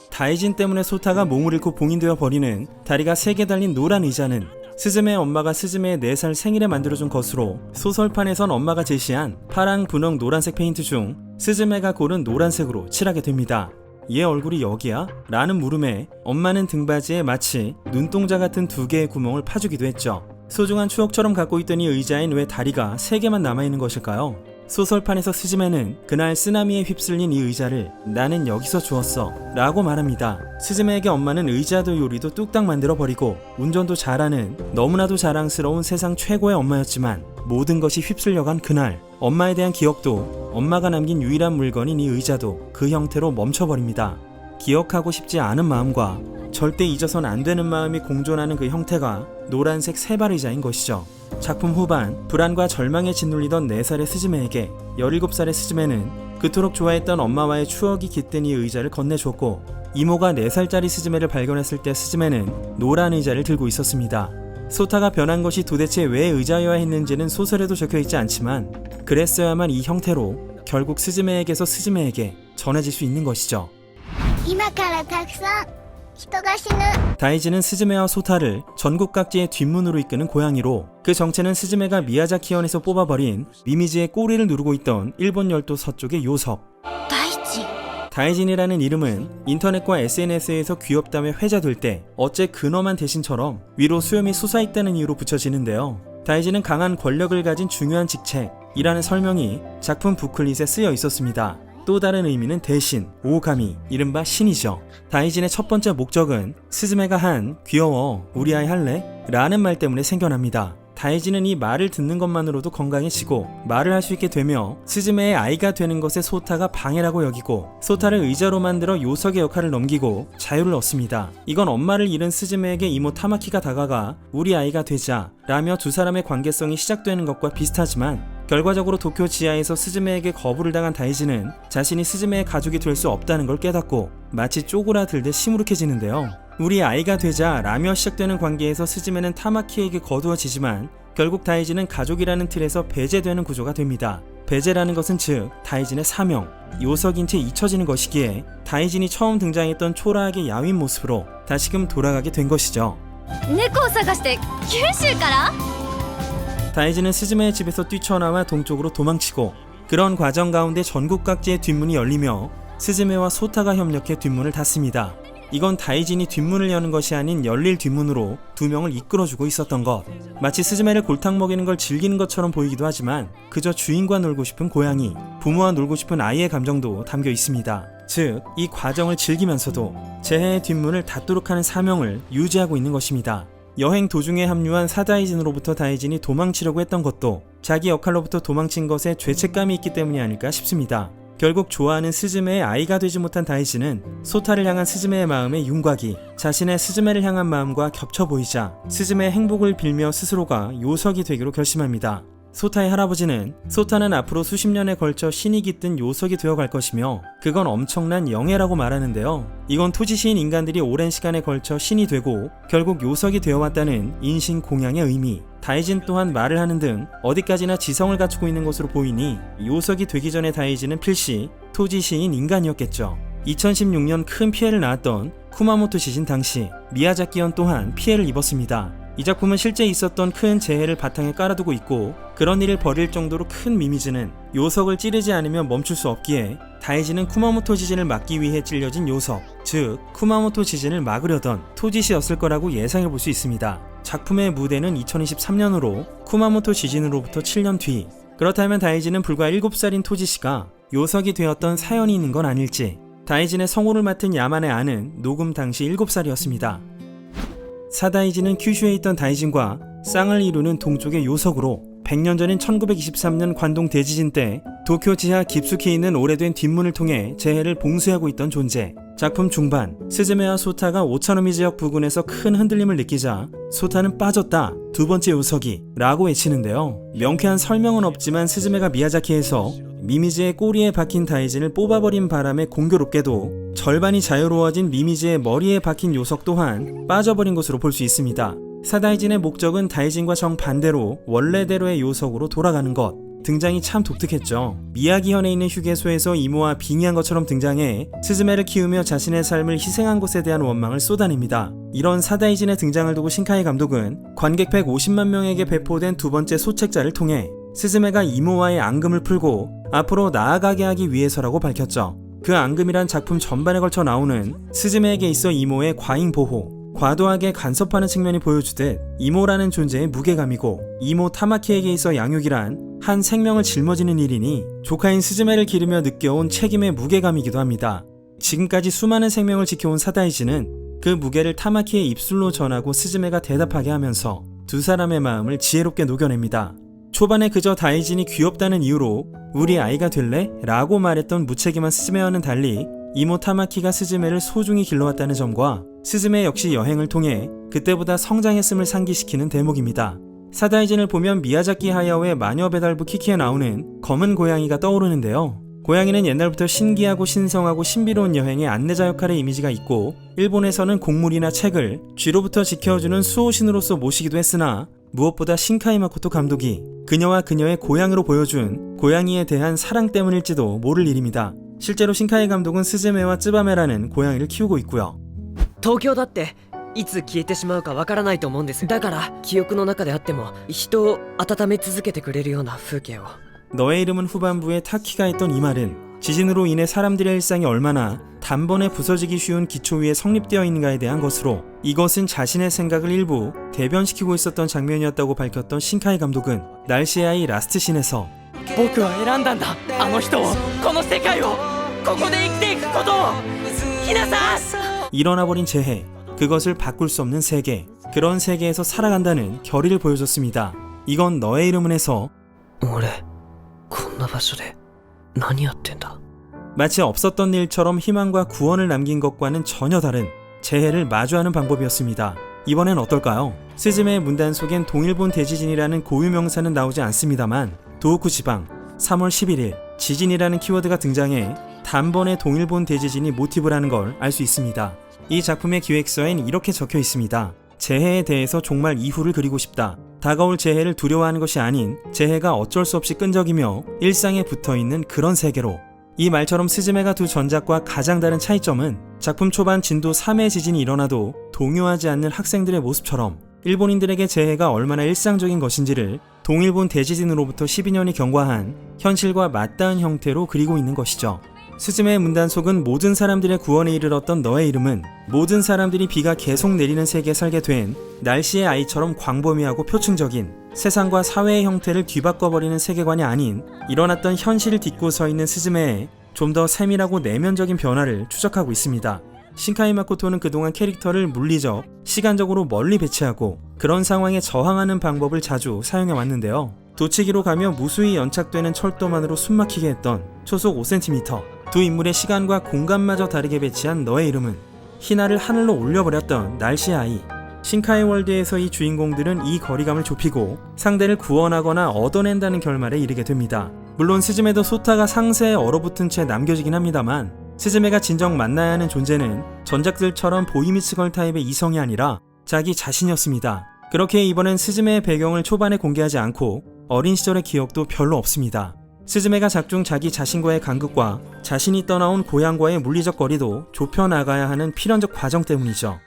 다이진 때문에 소타가 몸을 잃고 봉인되어 버리는 다리가 3개 달린 노란 의자는 스즈메의 엄마가 스즈메의 4살 생일에 만들어준 것으로 소설판에선 엄마가 제시한 파랑, 분홍, 노란색 페인트 중 스즈메가 고른 노란색으로 칠하게 됩니다. 얘 얼굴이 여기야? 라는 물음에 엄마는 등받이에 마치 눈동자 같은 2개의 구멍을 파주기도 했죠. 소중한 추억처럼 갖고 있던 이 의자엔 왜 다리가 3개만 남아있는 것일까요? 소설판에서 스즈메는 그날 쓰나미에 휩쓸린 이 의자를 나는 여기서 주었어 라고 말합니다. 스즈메에게 엄마는 의자도 요리도 뚝딱 만들어버리고 운전도 잘하는 너무나도 자랑스러운 세상 최고의 엄마였지만, 모든 것이 휩쓸려간 그날 엄마에 대한 기억도 엄마가 남긴 유일한 물건인 이 의자도 그 형태로 멈춰버립니다. 기억하고 싶지 않은 마음과 절대 잊어선 안 되는 마음이 공존하는 그 형태가 노란색 세발 의자인 것이죠. 작품 후반, 불안과 절망에 짓눌리던 4살의 스즈메에게 17살의 스즈메는 그토록 좋아했던 엄마와의 추억이 깃든 이 의자를 건네줬고, 이모가 4살짜리 스즈메를 발견했을 때 스즈메는 노란 의자를 들고 있었습니다. 소타가 변한 것이 도대체 왜 의자여야 했는지는 소설에도 적혀있지 않지만 그랬어야만 이 형태로 결국 스즈메에게서 스즈메에게 전해질 수 있는 것이죠. 今からたくさん人が死ぬ。 다이지는 스즈메와 소타를 전국 각지의 뒷문으로 이끄는 고양이로, 그 정체는 스즈메가 미야자키현에서 뽑아버린 미미지의 꼬리를 누르고 있던 일본 열도 서쪽의 요석. 大地。 다이진이라는 이름은 인터넷과 SNS에서 귀엽다며 회자될 때 어째 근엄한 대신처럼 위로 수염이 솟아있다는 이유로 붙여지는데요. 다이진은 강한 권력을 가진 중요한 직책이라는 설명이 작품 부클릿에 쓰여 있었습니다. 또 다른 의미는 대신, 오가미, 이른바 신이죠. 다이진의 첫 번째 목적은 스즈메가 한 귀여워 우리 아이 할래? 라는 말 때문에 생겨납니다. 다이진은 이 말을 듣는 것만으로도 건강해지고 말을 할 수 있게 되며 스즈메의 아이가 되는 것에 소타가 방해라고 여기고, 소타를 의자로 만들어 요석의 역할을 넘기고 자유를 얻습니다. 이건 엄마를 잃은 스즈메에게 이모 타마키가 다가가 우리 아이가 되자 라며 두 사람의 관계성이 시작되는 것과 비슷하지만, 결과적으로 도쿄 지하에서 스즈메에게 거부를 당한 다이지는 자신이 스즈메의 가족이 될 수 없다는 걸 깨닫고 마치 쪼그라들듯 시무룩해지는데요. 우리 아이가 되자 라며 시작되는 관계에서 스즈메는 타마키에게 거두어지지만 결국 다이지는 가족이라는 틀에서 배제되는 구조가 됩니다. 배제라는 것은 즉 다이진의 사명, 요석인 채 잊혀지는 것이기에 다이진이 처음 등장했던 초라하게 야윈 모습으로 다시금 돌아가게 된 것이죠. 猫を探して九州から？ 다이지는 스즈메의 집에서 뛰쳐나와 동쪽으로 도망치고, 그런 과정 가운데 전국 각지의 뒷문이 열리며 스즈메와 소타가 협력해 뒷문을 닫습니다. 이건 다이진이 뒷문을 여는 것이 아닌 열릴 뒷문으로 두 명을 이끌어주고 있었던 것. 마치 스즈메를 골탕 먹이는 걸 즐기는 것처럼 보이기도 하지만 그저 주인과 놀고 싶은 고양이, 부모와 놀고 싶은 아이의 감정도 담겨 있습니다. 즉, 이 과정을 즐기면서도 재해의 뒷문을 닫도록 하는 사명을 유지하고 있는 것입니다. 여행 도중에 합류한 사다이진으로부터 다이진이 도망치려고 했던 것도 자기 역할로부터 도망친 것에 죄책감이 있기 때문이 아닐까 싶습니다. 결국 좋아하는 스즈메의 아이가 되지 못한 다이진은 소타를 향한 스즈메의 마음에 윤곽이 자신의 스즈메를 향한 마음과 겹쳐 보이자 스즈메의 행복을 빌며 스스로가 요석이 되기로 결심합니다. 소타의 할아버지는 소타는 앞으로 수십 년에 걸쳐 신이 깃든 요석이 되어갈 것이며 그건 엄청난 영예라고 말하는데요. 이건 토지시인 인간들이 오랜 시간에 걸쳐 신이 되고 결국 요석이 되어왔다는 인신 공양의 의미, 다이진 또한 말을 하는 등 어디까지나 지성을 갖추고 있는 것으로 보이니 요석이 되기 전에 다이진은 필시 토지시인 인간이었겠죠. 2016년 큰 피해를 낳았던 쿠마모토 지진 당시 미야자키현 또한 피해를 입었습니다. 이 작품은 실제 있었던 큰 재해를 바탕에 깔아두고 있고, 그런 일을 벌일 정도로 큰 미미즈는 요석을 찌르지 않으면 멈출 수 없기에 다이지는 쿠마모토 지진을 막기 위해 찔려진 요석, 즉 쿠마모토 지진을 막으려던 토지시였을 거라고 예상해 볼 수 있습니다. 작품의 무대는 2023년으로 쿠마모토 지진으로부터 7년 뒤, 그렇다면 다이지는 불과 7살인 토지시가 요석이 되었던 사연이 있는 건 아닐지. 다이진의 성우를 맡은 야만의 아는 녹음 당시 7살이었습니다. 사다이진은 큐슈에 있던 다이진과 쌍을 이루는 동쪽의 요석으로 100년 전인 1923년 관동 대지진 때 도쿄 지하 깊숙이 있는 오래된 뒷문을 통해 재해를 봉쇄하고 있던 존재. 작품 중반, 스즈메와 소타가 오차노미 지역 부근에서 큰 흔들림을 느끼자 소타는 빠졌다, 두 번째 요석이 라고 외치는데요. 명쾌한 설명은 없지만 스즈메가 미야자키에서 미미즈의 꼬리에 박힌 다이진을 뽑아버린 바람에 공교롭게도 절반이 자유로워진 미미즈의 머리에 박힌 요석 또한 빠져버린 것으로 볼 수 있습니다. 사다이진의 목적은 다이진과 정반대로 원래대로의 요석으로 돌아가는 것. 등장이 참 독특했죠. 미야기현에 있는 휴게소에서 이모와 빙의한 것처럼 등장해 스즈메를 키우며 자신의 삶을 희생한 것에 대한 원망을 쏟아냅니다. 이런 사다이진의 등장을 두고 신카이 감독은 관객 150만 명에게 배포된 두 번째 소책자를 통해 스즈메가 이모와의 앙금을 풀고 앞으로 나아가게 하기 위해서라고 밝혔죠. 그 앙금이란 작품 전반에 걸쳐 나오는 스즈메에게 있어 이모의 과잉 보호, 과도하게 간섭하는 측면이 보여주듯 이모라는 존재의 무게감이고, 이모 타마키에게 있어 양육이란 한 생명을 짊어지는 일이니 조카인 스즈메를 기르며 느껴온 책임의 무게감이기도 합니다. 지금까지 수많은 생명을 지켜온 사다이지는 그 무게를 타마키의 입술로 전하고 스즈메가 대답하게 하면서 두 사람의 마음을 지혜롭게 녹여냅니다. 초반에 그저 다이진이 귀엽다는 이유로 우리 아이가 될래? 라고 말했던 무책임한 스즈메와는 달리 이모 타마키가 스즈메를 소중히 길러왔다는 점과 스즈메 역시 여행을 통해 그때보다 성장했음을 상기시키는 대목입니다. 사다이진을 보면 미야자키 하야오의 마녀배달부 키키에 나오는 검은 고양이가 떠오르는데요. 고양이는 옛날부터 신기하고 신성하고 신비로운 여행의 안내자 역할의 이미지가 있고, 일본에서는 곡물이나 책을 쥐로부터 지켜주는 수호신으로서 모시기도 했으나 무엇보다 신카이 마코토 감독이 그녀와 그녀의 고향으로 보여준 고양이에 대한 사랑 때문일지도 모를 일입니다. 실제로 신카이 감독은 스즈메와 쯔바메라는 고양이를 키우고 있고요. 東京だっていつ消えてしまうかわからないと思うんです。だから記憶の中であっても人を温め続けてくれるような風景を。 너의 이름은 후반부에 타키가 했던 이 말은 지진으로 인해 사람들의 일상이 얼마나 단번에 부서지기 쉬운 기초 위에 성립되어 있는가에 대한 것으로, 이것은 자신의 생각을 일부 대변시키고 있었던 장면이었다고 밝혔던 신카이 감독은 날씨의 아이 라스트 씬에서 僕は選んだんだ、あの人を、この世界を、ここで生きていくことを。ひなさん、 일어나버린 재해, 그것을 바꿀 수 없는 세계, 그런 세계에서 살아간다는 결의를 보여줬습니다. 이건 너의 이름은에서 俺こんな場所で何やってんだ。 마치 없었던 일처럼 희망과 구원을 남긴 것과는 전혀 다른 재해를 마주하는 방법이었습니다. 이번엔 어떨까요? 스즈메의 문단 속엔 동일본 대지진이라는 고유 명사는 나오지 않습니다만 도호쿠 지방 3월 11일 지진이라는 키워드가 등장해 단번에 동일본 대지진이 모티브라는 걸 알 수 있습니다. 이 작품의 기획서엔 이렇게 적혀 있습니다. 재해에 대해서 정말 이후를 그리고 싶다. 다가올 재해를 두려워하는 것이 아닌 재해가 어쩔 수 없이 끈적이며 일상에 붙어있는 그런 세계로. 이 말처럼 스즈메가 두 전작과 가장 다른 차이점은 작품 초반 진도 3의 지진이 일어나도 동요하지 않는 학생들의 모습처럼 일본인들에게 재해가 얼마나 일상적인 것인지를 동일본 대지진으로부터 12년이 경과한 현실과 맞닿은 형태로 그리고 있는 것이죠. 스즈메의 문단 속은 모든 사람들의 구원에 이르렀던 너의 이름은 모든 사람들이 비가 계속 내리는 세계에 살게 된 날씨의 아이처럼 광범위하고 표층적인 세상과 사회의 형태를 뒤바꿔버리는 세계관이 아닌 일어났던 현실을 딛고 서 있는 스즈메의 좀 더 세밀하고 내면적인 변화를 추적하고 있습니다. 신카이 마코토는 그동안 캐릭터를 물리적, 시간적으로 멀리 배치하고 그런 상황에 저항하는 방법을 자주 사용해 왔는데요. 도치기로 가며 무수히 연착되는 철도만으로 숨막히게 했던 초속 5cm, 두 인물의 시간과 공간마저 다르게 배치한 너의 이름은, 희나를 하늘로 올려버렸던 날씨의 아이. 신카이 월드에서 이 주인공들은 이 거리감을 좁히고 상대를 구원하거나 얻어낸다는 결말에 이르게 됩니다. 물론 스즈메도 소타가 상세에 얼어붙은 채 남겨지긴 합니다만 스즈메가 진정 만나야 하는 존재는 전작들처럼 보이미츠걸 타입의 이성이 아니라 자기 자신이었습니다. 그렇게 이번엔 스즈메의 배경을 초반에 공개하지 않고 어린 시절의 기억도 별로 없습니다. 스즈메가 작중 자기 자신과의 간극과 자신이 떠나온 고향과의 물리적 거리도 좁혀나가야 하는 필연적 과정 때문이죠.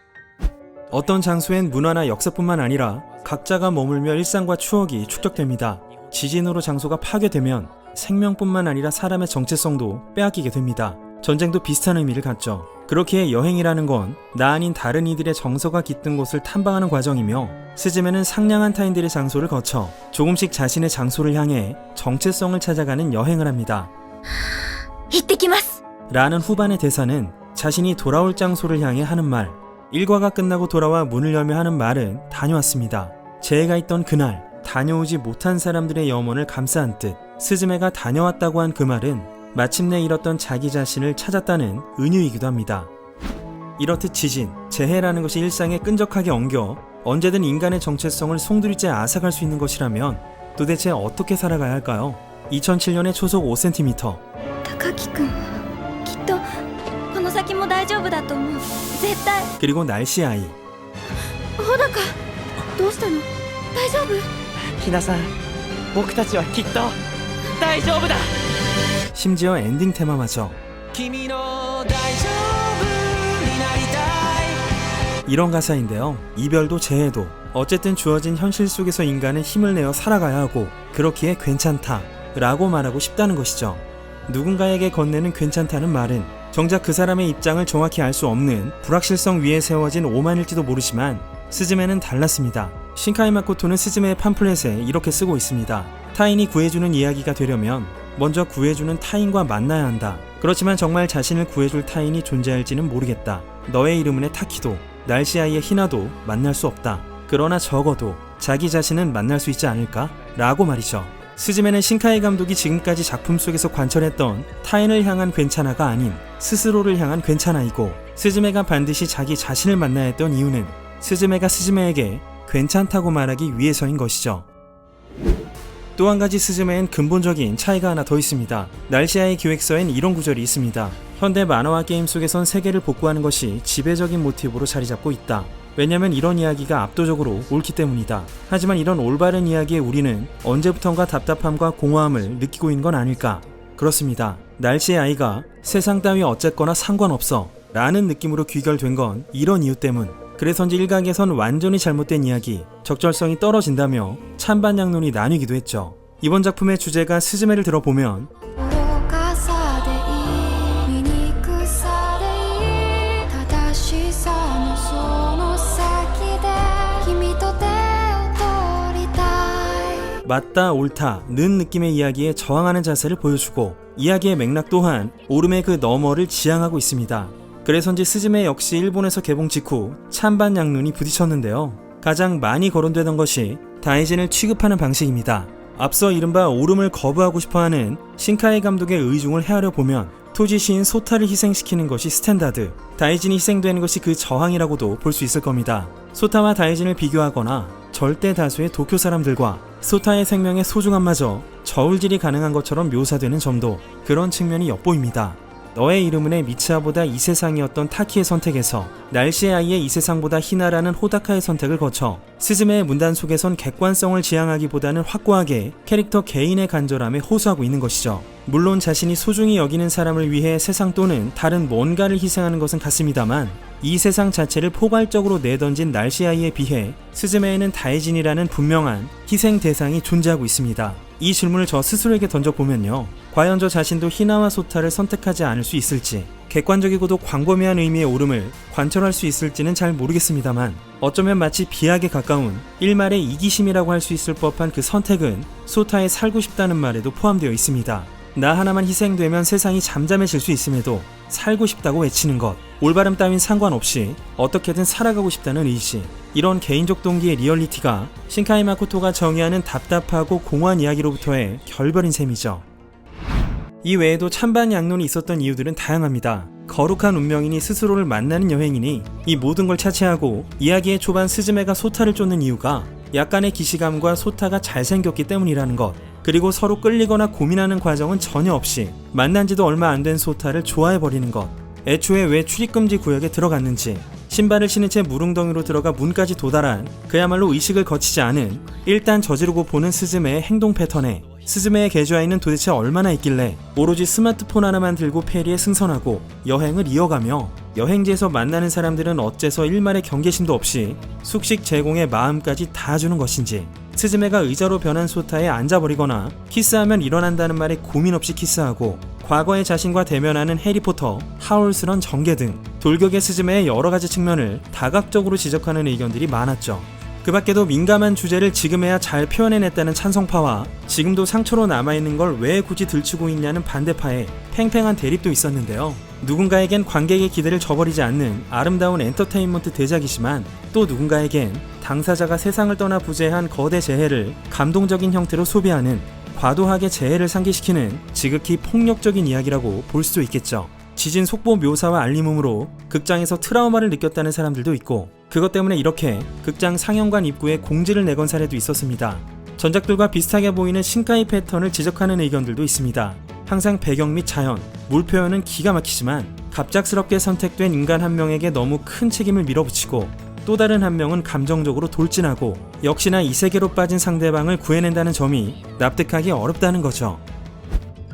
어떤 장소엔 문화나 역사뿐만 아니라 각자가 머물며 일상과 추억이 축적됩니다. 지진으로 장소가 파괴되면 생명뿐만 아니라 사람의 정체성도 빼앗기게 됩니다. 전쟁도 비슷한 의미를 갖죠. 그렇기에 여행이라는 건 나 아닌 다른 이들의 정서가 깃든 곳을 탐방하는 과정이며, 스즈메는 상냥한 타인들의 장소를 거쳐 조금씩 자신의 장소를 향해 정체성을 찾아가는 여행을 합니다. 行ってきます 라는 후반의 대사는 자신이 돌아올 장소를 향해 하는 말, 일과가 끝나고 돌아와 문을 열며 하는 말은 다녀왔습니다. 재해가 있던 그날, 다녀오지 못한 사람들의 염원을 감싸한 듯 스즈메가 다녀왔다고 한 그 말은 마침내 잃었던 자기 자신을 찾았다는 은유이기도 합니다. 이렇듯 지진, 재해라는 것이 일상에 끈적하게 엉겨 언제든 인간의 정체성을 송두리째 앗아갈 수 있는 것이라면 도대체 어떻게 살아가야 할까요? 2007년에 초속 5cm 高木くんきっとこの先も大丈夫だと思う絶対 그리고 날씨 아이 穂高どうしたの大丈夫ひなさん僕たちはきっと大丈夫だ 심지어 엔딩 테마마저 君の大丈夫になりたい 이런 가사인데요. 이별도 재해도 어쨌든 주어진 현실 속에서 인간은 힘을 내어 살아가야 하고 그렇기에 괜찮다 라고 말하고 싶다는 것이죠. 누군가에게 건네는 괜찮다는 말은 정작 그 사람의 입장을 정확히 알 수 없는 불확실성 위에 세워진 오만일지도 모르지만 스즈메는 달랐습니다. 신카이 마코토는 스즈메의 팜플렛에 이렇게 쓰고 있습니다. 타인이 구해주는 이야기가 되려면 먼저 구해주는 타인과 만나야 한다. 그렇지만 정말 자신을 구해줄 타인이 존재할지는 모르겠다. 너의 이름은의 타키도 날씨 아이의 히나도 만날 수 없다. 그러나 적어도 자기 자신은 만날 수 있지 않을까? 라고 말이죠. 스즈메는 신카이 감독이 지금까지 작품 속에서 관철했던 타인을 향한 괜찮아가 아닌 스스로를 향한 괜찮아이고 스즈메가 반드시 자기 자신을 만나야 했던 이유는 스즈메가 스즈메에게 괜찮다고 말하기 위해서인 것이죠. 또 한 가지 스즈메엔 근본적인 차이가 하나 더 있습니다. 날씨아의 기획서엔 이런 구절이 있습니다. 현대 만화와 게임 속에선 세계를 복구하는 것이 지배적인 모티브로 자리 잡고 있다. 왜냐면 이런 이야기가 압도적으로 옳기 때문이다. 하지만 이런 올바른 이야기에 우리는 언제부턴가 답답함과 공허함을 느끼고 있는 건 아닐까? 그렇습니다. 날씨의 아이가 세상 따위 어쨌거나 상관없어 라는 느낌으로 귀결된 건 이런 이유 때문. 그래서인지 일각에선 완전히 잘못된 이야기, 적절성이 떨어진다며 찬반양론이 나뉘기도 했죠. 이번 작품의 주제가 스즈메를 들어보면 맞다 옳다는 느낌의 이야기에 저항하는 자세를 보여주고 이야기의 맥락 또한 오름의 그 너머를 지향하고 있습니다. 그래서인지 스즈메 역시 일본에서 개봉 직후 찬반양론이 부딪혔는데요. 가장 많이 거론되던 것이 다이진을 취급하는 방식입니다. 앞서 이른바 오름을 거부하고 싶어하는 신카이 감독의 의중을 헤아려 보면 토지 시인 소타를 희생시키는 것이 스탠다드, 다이진이 희생되는 것이 그 저항이라고도 볼 수 있을 겁니다. 소타와 다이진을 비교하거나 절대 다수의 도쿄 사람들과 소타의 생명의 소중함마저 저울질이 가능한 것처럼 묘사되는 점도 그런 측면이 엿보입니다. 너의 이름은의 미츠하보다 이 세상이었던 타키의 선택에서 날씨의 아이의 이 세상보다 히나라는 호다카의 선택을 거쳐 스즈메의 문단 속에선 객관성을 지향하기보다는 확고하게 캐릭터 개인의 간절함에 호소하고 있는 것이죠. 물론 자신이 소중히 여기는 사람을 위해 세상 또는 다른 뭔가를 희생하는 것은 같습니다만 이 세상 자체를 포괄적으로 내던진 날씨 아이에 비해 스즈메에는 다이진이라는 분명한 희생 대상이 존재하고 있습니다. 이 질문을 저 스스로에게 던져보면요. 과연 저 자신도 히나와 소타를 선택하지 않을 수 있을지, 객관적이고도 광범위한 의미의 오름을 관철할 수 있을지는 잘 모르겠습니다만 어쩌면 마치 비약에 가까운 일말의 이기심이라고 할 수 있을 법한 그 선택은 소타의 살고 싶다는 말에도 포함되어 있습니다. 나 하나만 희생되면 세상이 잠잠해질 수 있음에도 살고 싶다고 외치는 것, 올바름 따윈 상관없이 어떻게든 살아가고 싶다는 의지, 이런 개인적 동기의 리얼리티가 신카이 마코토가 정의하는 답답하고 공허한 이야기로부터의 결별인 셈이죠. 이 외에도 찬반양론이 있었던 이유들은 다양합니다. 거룩한 운명이니 스스로를 만나는 여행이니 이 모든 걸 차치하고 이야기의 초반 스즈메가 소타를 쫓는 이유가 약간의 기시감과 소타가 잘생겼기 때문이라는 것, 그리고 서로 끌리거나 고민하는 과정은 전혀 없이 만난 지도 얼마 안 된 소타를 좋아해버리는 것, 애초에 왜 출입금지 구역에 들어갔는지, 신발을 신은 채 무릉덩이로 들어가 문까지 도달한 그야말로 의식을 거치지 않은 일단 저지르고 보는 스즈메의 행동 패턴에 스즈메의 계좌에는 도대체 얼마나 있길래 오로지 스마트폰 하나만 들고 페리에 승선하고 여행을 이어가며 여행지에서 만나는 사람들은 어째서 일말의 경계심도 없이 숙식 제공의 마음까지 다 주는 것인지, 스즈메가 의자로 변한 소타에 앉아버리거나 키스하면 일어난다는 말에 고민 없이 키스하고 과거의 자신과 대면하는 해리포터, 하울스런 전개 등 돌격의 스즈메의 여러가지 측면을 다각적으로 지적하는 의견들이 많았죠. 그 밖에도 민감한 주제를 지금에야 잘 표현해냈다는 찬성파와 지금도 상처로 남아있는 걸 왜 굳이 들추고 있냐는 반대파에 팽팽한 대립도 있었는데요. 누군가에겐 관객의 기대를 저버리지 않는 아름다운 엔터테인먼트 대작이지만 또 누군가에겐 당사자가 세상을 떠나 부재한 거대 재해를 감동적인 형태로 소비하는 과도하게 재해를 상기시키는 지극히 폭력적인 이야기라고 볼 수도 있겠죠. 지진 속보 묘사와 알림음으로 극장에서 트라우마를 느꼈다는 사람들도 있고 그것 때문에 이렇게 극장 상영관 입구에 공지를 내건 사례도 있었습니다. 전작들과 비슷하게 보이는 신카이 패턴을 지적하는 의견들도 있습니다. 항상 배경 및 자연, 물 표현은 기가 막히지만 갑작스럽게 선택된 인간 한 명에게 너무 큰 책임을 밀어붙이고 또 다른 한 명은 감정적으로 돌진하고 역시나 이 세계로 빠진 상대방을 구해낸다는 점이 납득하기 어렵다는 거죠.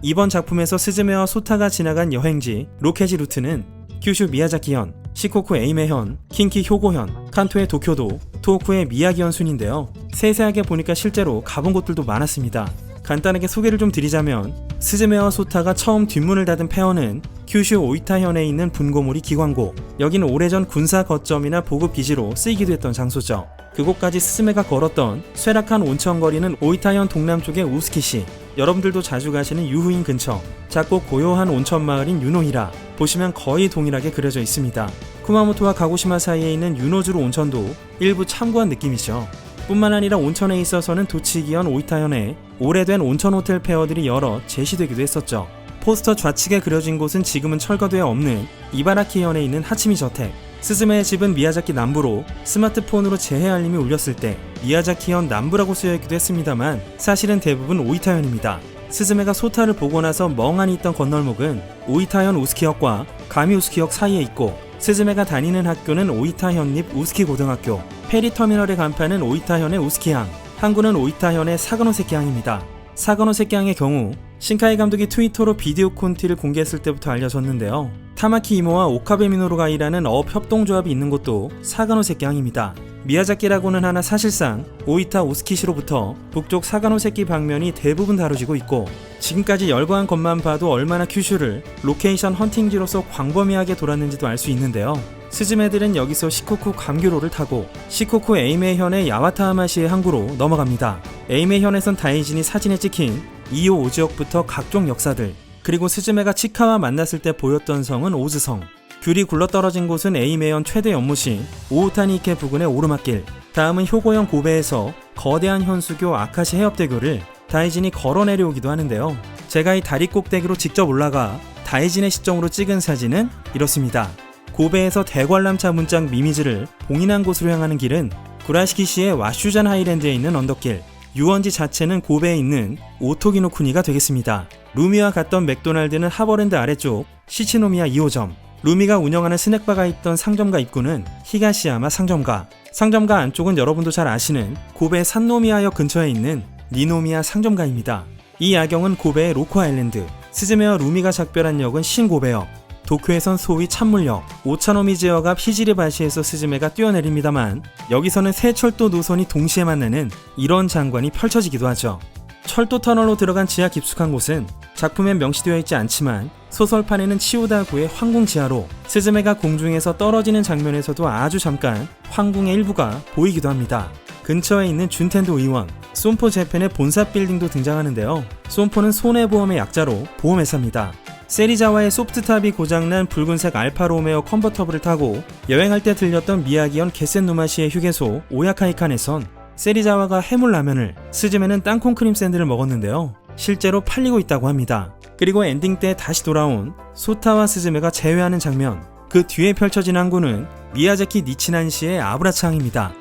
이번 작품에서 스즈메와 소타가 지나간 여행지 로케지 루트는 큐슈 미야자키현, 시코쿠 에이메현, 킨키 효고현, 칸토의 도쿄도, 토호쿠의 미야기현 순인데요. 세세하게 보니까 실제로 가본 곳들도 많았습니다. 간단하게 소개를 좀 드리자면 스즈메와 소타가 처음 뒷문을 닫은 폐허는 큐슈 오이타현에 있는 분고모리 기관고, 여기는 오래전 군사 거점이나 보급 기지로 쓰이기도 했던 장소죠. 그곳까지 스즈메가 걸었던 쇠락한 온천거리는 오이타현 동남쪽의 우스키시, 여러분들도 자주 가시는 유후인 근처 작고 고요한 온천 마을인 유노히라, 보시면 거의 동일하게 그려져 있습니다. 쿠마모토와 가고시마 사이에 있는 유노주루 온천도 일부 참고한 느낌이죠. 뿐만 아니라 온천에 있어서는 도치기현 오이타현에 오래된 온천 호텔 폐허들이 여러 제시되기도 했었죠. 포스터 좌측에 그려진 곳은 지금은 철거되어 없는 이바라키현에 있는 하치미 저택, 스즈메의 집은 미야자키 남부로 스마트폰으로 재해 알림이 울렸을 때 미야자키현 남부라고 쓰여있기도 했습니다만 사실은 대부분 오이타현입니다. 스즈메가 소타를 보고 나서 멍하니 있던 건널목은 오이타현 우스키역과 가미 우스키역 사이에 있고, 스즈메가 다니는 학교는 오이타현립 우스키 고등학교, 페리터미널의 간판은 오이타현의 우스키항, 항구는 오이타현의 사가노세키항입니다. 사가노세키항의 경우 신카이 감독이 트위터로 비디오 콘티를 공개했을 때부터 알려졌는데요. 타마키 이모와 오카베 미노루가 일하는 업 협동조합이 있는 곳도 사가노세키항입니다. 미야자키라고는 하나 사실상 오이타 우스키시로부터 북쪽 사가노세키 방면이 대부분 다뤄지고 있고, 지금까지 열거한 것만 봐도 얼마나 큐슈를 로케이션 헌팅지로서 광범위하게 돌았는지도 알 수 있는데요. 스즈메들은 여기서 시코쿠 감귤호를 타고 시코쿠 에이메현의 야와타하마시의 항구로 넘어갑니다. 에이메현에선 다이진이 사진에 찍힌 이오 오지역부터 각종 역사들, 그리고 스즈메가 치카와 만났을 때 보였던 성은 오즈성, 귤이 굴러떨어진 곳은 에이메현 최대 연못인 오우타니케 부근의 오르막길, 다음은 효고현 고베에서 거대한 현수교 아카시 해협대교를 다이진이 걸어 내려오기도 하는데요. 제가 이 다리 꼭대기로 직접 올라가 다이진의 시점으로 찍은 사진은 이렇습니다. 고베에서 대관람차 문짝 미미즈를 봉인한 곳으로 향하는 길은 구라시키시의 와슈잔 하이랜드에 있는 언덕길, 유원지 자체는 고베에 있는 오토기노쿠니가 되겠습니다. 루미와 갔던 맥도날드는 하버랜드 아래쪽 시치노미야 2호점, 루미가 운영하는 스낵바가 있던 상점가 입구는 히가시야마 상점가, 상점가 안쪽은 여러분도 잘 아시는 고베 산노미야역 근처에 있는 니노미야 상점가입니다. 이 야경은 고베의 로코 아일랜드, 스즈메와 루미가 작별한 역은 신고베역, 도쿄에선 소위 찬물역, 오차노미즈역 앞 히지리바시에서 스즈메가 뛰어내립니다만 여기서는 새 철도 노선이 동시에 만나는 이런 장관이 펼쳐지기도 하죠. 철도 터널로 들어간 지하 깊숙한 곳은 작품엔 명시되어 있지 않지만 소설판에는 치우다구의 황궁 지하로 스즈메가 공중에서 떨어지는 장면에서도 아주 잠깐 황궁의 일부가 보이기도 합니다. 근처에 있는 준텐도 의원, 솜포 재팬의 본사 빌딩도 등장하는데요. 솜포는 손해보험의 약자로 보험회사입니다. 세리자와의 소프트탑이 고장난 붉은색 알파로메오 컨버터블을 타고 여행할 때 들렸던 미야기현 게센누마시의 휴게소 오야카이칸에선 세리자와가 해물라면을, 스즈메는 땅콩 크림 샌드를 먹었는데요. 실제로 팔리고 있다고 합니다. 그리고 엔딩 때 다시 돌아온 소타와 스즈메가 재회하는 장면, 그 뒤에 펼쳐진 항구는 미야자키 니치난시의 아브라차항입니다.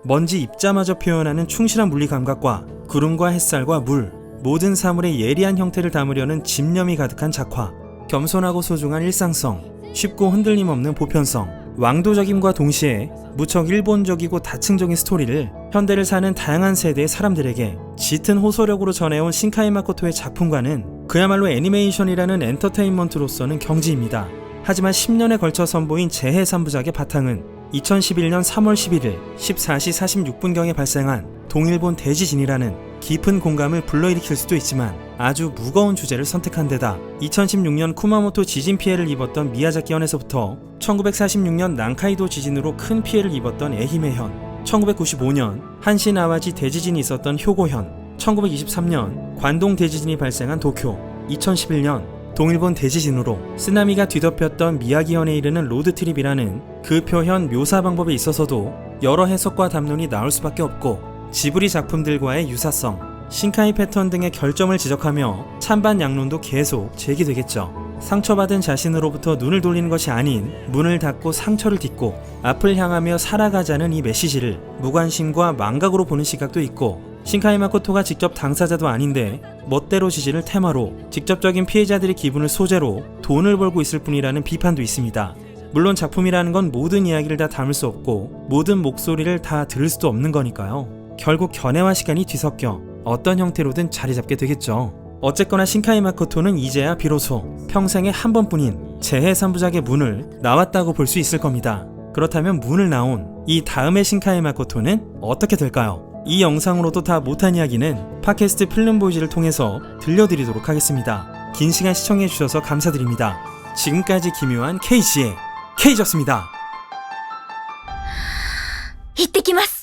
먼지 입자마저 표현하는 충실한 물리 감각과 구름과 햇살과 물, 모든 사물의 예리한 형태를 담으려는 집념이 가득한 작화, 겸손하고 소중한 일상성, 쉽고 흔들림 없는 보편성, 왕도적임과 동시에 무척 일본적이고 다층적인 스토리를 현대를 사는 다양한 세대의 사람들에게 짙은 호소력으로 전해온 신카이 마코토의 작품과는 그야말로 애니메이션이라는 엔터테인먼트로서는 경지입니다. 하지만 10년에 걸쳐 선보인 재해 3부작의 바탕은 2011년 3월 11일 14시 46분경에 발생한 동일본 대지진이라는 깊은 공감을 불러일으킬 수도 있지만 아주 무거운 주제를 선택한 데다 2016년 쿠마모토 지진 피해를 입었던 미야자키현에서부터 1946년 난카이도 지진으로 큰 피해를 입었던 에히메현, 1995년 한신 아와지 대지진이 있었던 효고현, 1923년 관동 대지진이 발생한 도쿄, 2011년 동일본 대지진으로 쓰나미가 뒤덮였던 미야기현에 이르는 로드트립이라는 그 표현 묘사 방법에 있어서도 여러 해석과 담론이 나올 수밖에 없고, 지브리 작품들과의 유사성, 신카이 패턴 등의 결점을 지적하며 찬반 양론도 계속 제기되겠죠. 상처받은 자신으로부터 눈을 돌리는 것이 아닌 문을 닫고 상처를 딛고 앞을 향하며 살아가자는 이 메시지를 무관심과 망각으로 보는 시각도 있고, 신카이 마코토가 직접 당사자도 아닌데 멋대로 지지를 테마로 직접적인 피해자들의 기분을 소재로 돈을 벌고 있을 뿐이라는 비판도 있습니다. 물론 작품이라는 건 모든 이야기를 다 담을 수 없고 모든 목소리를 다 들을 수도 없는 거니까요. 결국 견해와 시간이 뒤섞여 어떤 형태로든 자리 잡게 되겠죠. 어쨌거나 신카이 마코토는 이제야 비로소 평생에 한 번뿐인 재해 3부작의 문을 나왔다고 볼 수 있을 겁니다. 그렇다면 문을 나온 이 다음의 신카이 마코토는 어떻게 될까요? 이 영상으로도 다 못한 이야기는 팟캐스트 필름보이즈를 통해서 들려드리도록 하겠습니다. 긴 시간 시청해주셔서 감사드립니다. 지금까지 기묘한 K씨의 K였습니다. 行ってきます。